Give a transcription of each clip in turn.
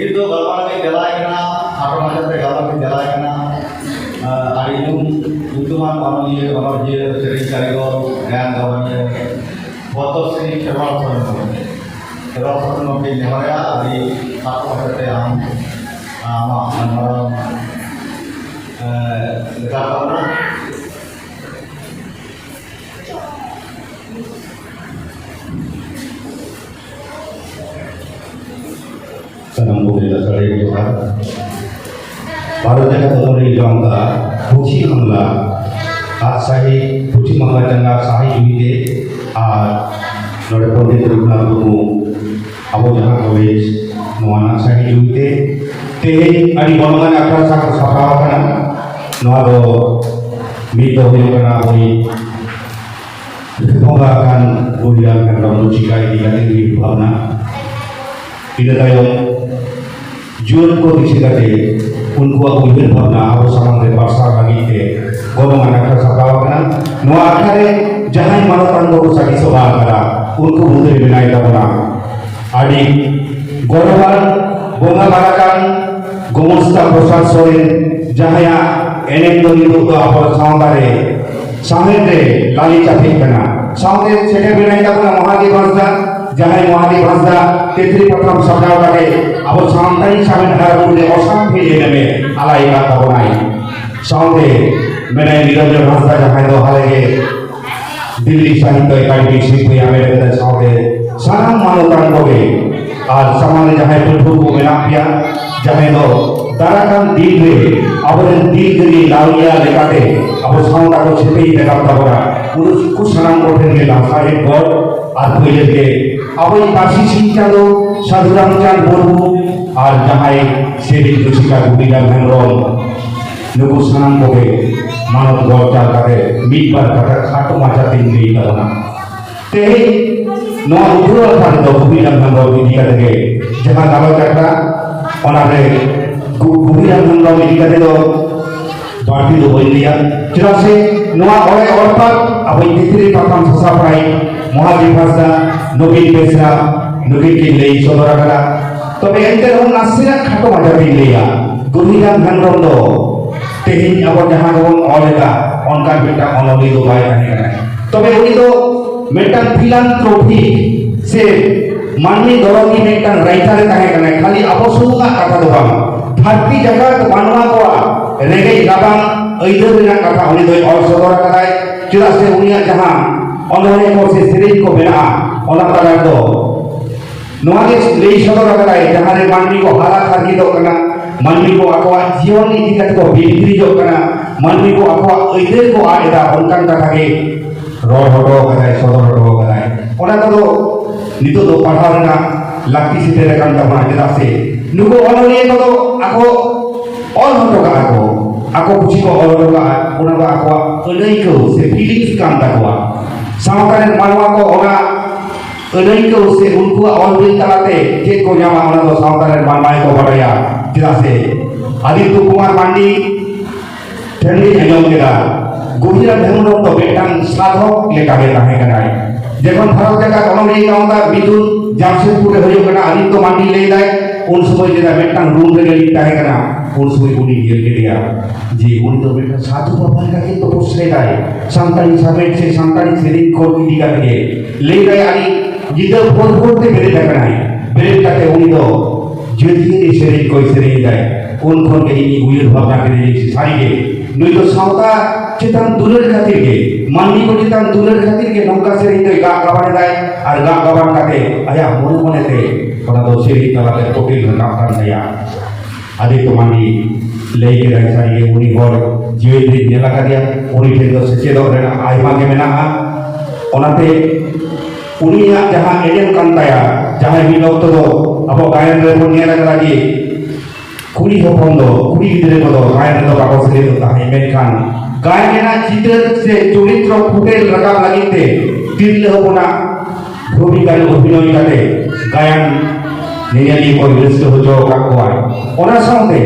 itu kalau lagi jalan kena apa macam teh kalau lagi jalan kena hari itu mah kalau dia sering cari dan kawannya foto sini terlalu mungkin mereka hari apa macam teh yang orang negara orang Sanam Buddha Sari Tuhan Baru jaga temui jangka Puji Mangla Sahi Puji Mangla jangka Sahi Juhide Nore Pondit Rukna Bumu Abu Jahan College Nuana Sahi Juhide Tehe Adi Bolongan Akar Sakar Sakawa Kana Nuado Mito Hiyo Kana Boi Semoga akan Budian Kendra Mucikai Dikati Dwi Bhavna Tidak tayo Jun ko disigate unko aku ujian bhavna aku samang re pasar lagi ke golongan akar sakawa kana no akare jahai manatan ko sagi soba kara unko mudre binai tabana adi golongan bonga barakan gomusta prasad soren jahaya enek do itu apa samare samete kali capek kana samete sete binai tabana mahadi bangsa jahai mahadi bangsa Tetri Patram Sabda Kade Abu Sampai Samin Harapude Osam Pili Neme Alai Kata Bonai Sampai Menai Nirojo Rasta Jahai Do Halege Dili Sahito Ikai Sipu Yame Dada Sampai Sanam Manutan Kobe Al Samane Jahai Tulhuku Menapia Jahai Do Darakan Dilwe Abu Dilgiri Laulia Lekate Abu Sampai Ko Sipi Dekam Tabora Urus Kusanam Kote Langsai God Arpu Ileke Abai kasih sincalo sadurang can boru ar jahai seri kusika gubigan henron nugu sanang kobe manot gorjar kate midbar kate khatu maca tinggi karena tehi no udul kan do gubigan henron ini kate jangan kalau kata onare gubigan henron ini kate do berarti do India jelas noa oleh orpat abai ditiri pakam sesaprai Mohadi Fasa, Nubin Pesra, Nubin Kinlei, Sodora Kala. Tapi ente orang nasihat kata macam ini ya. Guriran Ganrondo, tehin apa jahan orang olega, onkan kita onoli itu baik ni kan. Tapi itu medan filantropi, se mani dorong ini medan raitare tahe kan. Kali apa suka kata doang. Hati jaga kemanwa koa, regai kabang, itu benar kata oni doi or Sodora Kala. Jelas se unia jahan. Onore ko se sering ko bena ona tara do noage lei sodora kala jahare manmi ko hala kharki do kana manmi ko akwa jion idi kat ko bikri do kana manmi ko akwa oide ko aida onkan kata ke ro hodo kala sodora do kala ona to nito do padhar na lakti site kan ta ma jeda se nugo onore ko ako on hodo ka ako puji ko ono ka ona ka akwa olei ko se feelings kan ta ko Sampai manusia ko orang enai ko se unku awal talate ke ko nyama orang to sampai manusia ko badaya jelas adi tu kumar mandi thandi ayam kira gujira dhemro to betang sadhok leka beta hai kanai jekon bharat jaga economy kaunta bidun jamshedpur hoyo kana adi to mandi lei dai un somoy jeda betang room re geli tahe kana un somoy uni gel ke dia ji uni to betang sadhu baba ka ke to posle dai santani sabet se santani sering ko di diga ke lei dai ari jida phor te bere dakanai bere kate uni to jodi sering ko sering dai un khon ke ini uyur baba ke ji sari ke nui to sauta चितान दुलर खातिर के माननी को चितान दुलर खातिर के नौका से रिंदे गा गवाने दाय और गा गवान काटे आया मन मने ते पना दो सेरी तला ते कोटिल नाकान दया आदि तो मानी ले के दाय सारी के उनी और जीवे दे नेला का दिया उनी थे तो सच्चे दो रेना आइमा के मेना ओनाते उनी या जहां एजेंट कांताया जहां भी लोग तो अब गायन रे पुण्य लगा लगी कुड़ी होपन दो कुड़ी गिदरे को दो गायन दो कागज से तो ताहे मेनखान गायन ना चित्र से चरित्र फुटेल रकाम लगिते तिरले होना भूमिका अभिनय काटे गायन नियली को व्यस्त हो जो काकुआय ओना साउंडे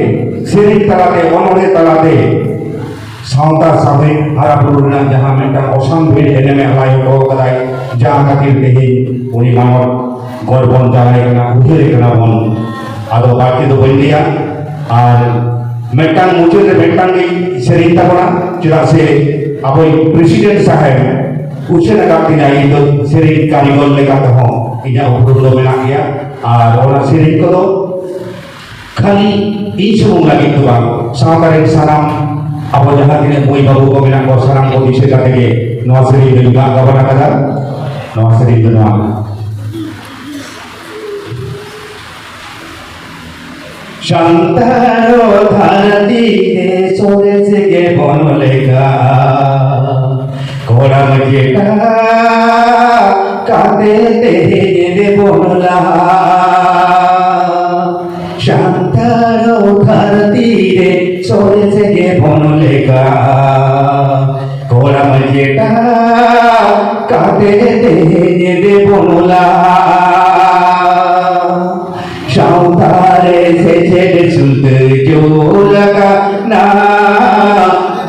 सेरी तलाते ओनोरे तलाते साउंडा साबे हरा पुरुना जहां मेटा ओसम भीड़ एने में हलाई को कदाई जहां खातिर देही उनी मानव गौरबन जाने कना उधरे कना बन ᱟᱫᱚ ᱵᱟᱹᱲᱛᱤ ᱫᱚ ᱵᱟᱹᱧ ᱞᱟᱹᱭᱟ ᱟᱨ ᱢᱤᱫᱴᱟᱝ ᱢᱩᱪᱟᱹᱫ ᱨᱮ ᱢᱤᱫᱴᱟᱝ ᱜᱮ ᱥᱮᱨᱮᱧ ᱛᱟᱵᱚᱱᱟ ᱪᱮᱫᱟᱜ ᱥᱮ ᱟᱵᱚᱭ ᱯᱨᱮᱥᱤᱰᱮন্ট ᱥᱟহেᱵ ᱩᱪᱷᱟᱹᱱ ᱟᱠᱟᱫ ᱛᱤᱧᱟᱹ ᱤᱧ ᱫᱚ ᱥᱮᱨᱮᱧ ᱠᱟᱹᱨᱤᱜᱚᱞ ᱞᱮᱠᱟ ᱛᱮᱦᱚᱸ ᱤᱧᱟᱹᱜ ᱩᱯᱨᱩᱢ ᱫᱚ ᱢᱮᱱᱟᱜ ᱜᱮᱭᱟ ᱟᱨ ᱚᱱᱟ ᱥᱮᱨᱮᱧ ᱠᱚᱫᱚ खाली इन सुबह लगे तो बाग सामने साराम अब जहाँ के कोई बाबू को बिना को साराम को दिशे करते के नौसरी में juga गबना करा नौसरी में नौ शांतारो धरती के सोने से के बनलेगा कोड़ा मजेटा काटे तेरे ये बनला शांतारो धरती रे सोने से के बनलेगा कोड़ा मजेटा काटे तेरे ये बनला शांतारे से जेल सुध जो लगा ना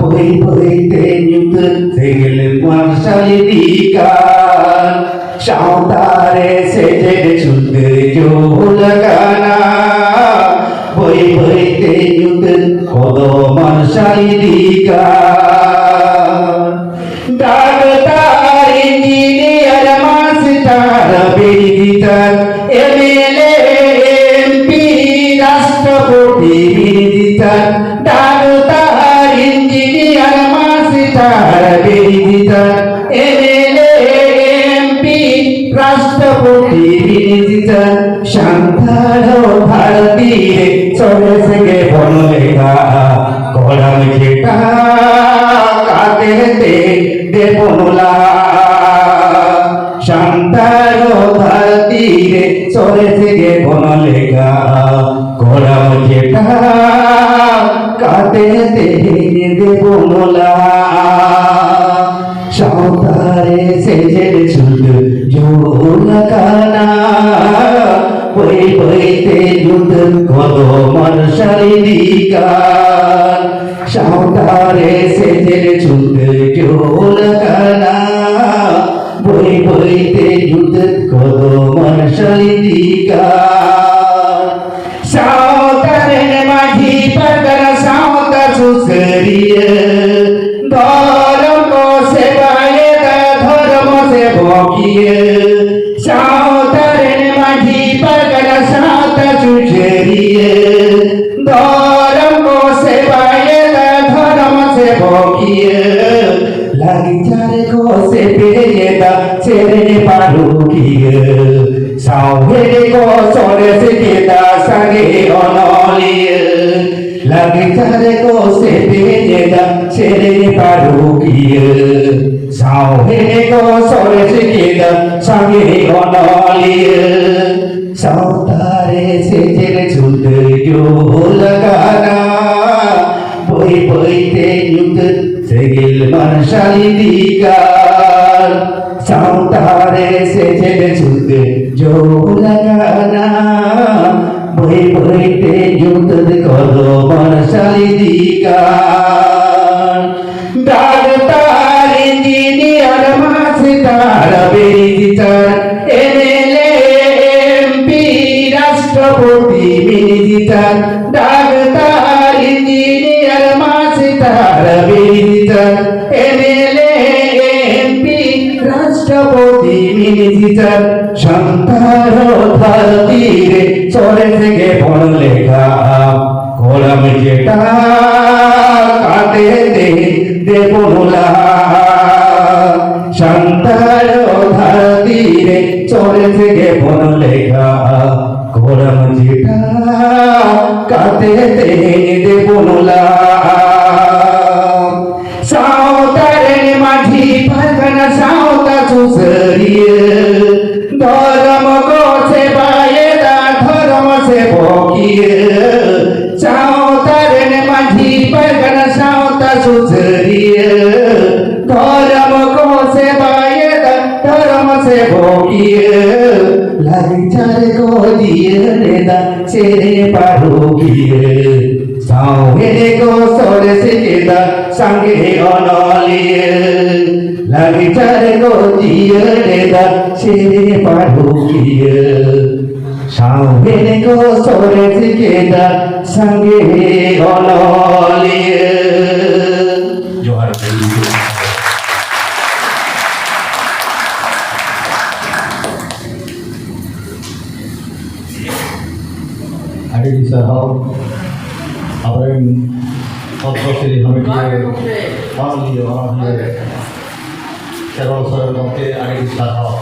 बोई बोई ते युद्ध सेगल मार्शल दीका शांतारे से जेल सुध जो लगा ना बोई बोई ते युद्ध कोदो मार्शल दीका doctor engineer master barrister MLA doctor engineer master barrister MLA MP राष्ट्रपति बेरिटर शांतारो धरती रे सोने से के बनलेगा कोड़ा मजेटा काटे दे बनला शांतारो धरती रे सोने से के बनलेगा कोड़ा मजेटा काटे तेरे दे बनला शांतारे से जेल सुध जो लगाना बोई बोई ते युद्ध कोदो मार्शल दीका शांतारे से जेल सुध जो लगाना बोई बोई ते युद्ध कोदो मार्शल दीका सावतारे माझी पगर सावता सुसरिये धर्म को सेवाये धर्म से भोगिये सावतारे माझी पगर सावता सुसरिये धर्म को सेवाये धर्म से भोगिये लगी चारे को से पेयेदा चेरे पारुकिये सावरे को सोरे से केदा संगे अनलिये लगी चारे को से पेयेदा चेरे पारुकिये सावरे को सोरे से केदा संगे अनलिये सावतारे से जेल सुध जो लगाना बोई बोई ते युद्ध सेगिल मार्शल दीका सावतारे से जेल सुध जो लगाना बोई बोई ते युद्ध कोदो मार्शल दीका doctor engineer master barrister MLA MP राष्ट्रपति barrister doctor engineer master barrister MLA MP राष्ट्रपति बेरिटर शांतारो धरती रे सोने से के बनलेगा कोड़ा मजेटा काटे दे बनला शांतारो धरती रे सोने से के बनलेगा कोड़ा मजेटा काटे दे बनला सावतारे माझी पगन सावता सुसरिये धर्म को सेवाये धर्म से भोगिये सावतारे माझी पगन सावता सुसरिये धर्म को सेवाये धर्म से भोगिये लगी चारे को दिए रेदा चेरे पारुकिये सावरे को सोरे से केदा संगे अनलिये लगी चारे को दिए रेदा चेरे पारुकिये Sawene ko sore kita sangge onolie. Johar. আগে সাহাব আবরেন পদ্মশ্রী হামিদিয়ে বাঙালি অনাহিয়ে কেরল সরের মধ্যে আগে সাহাব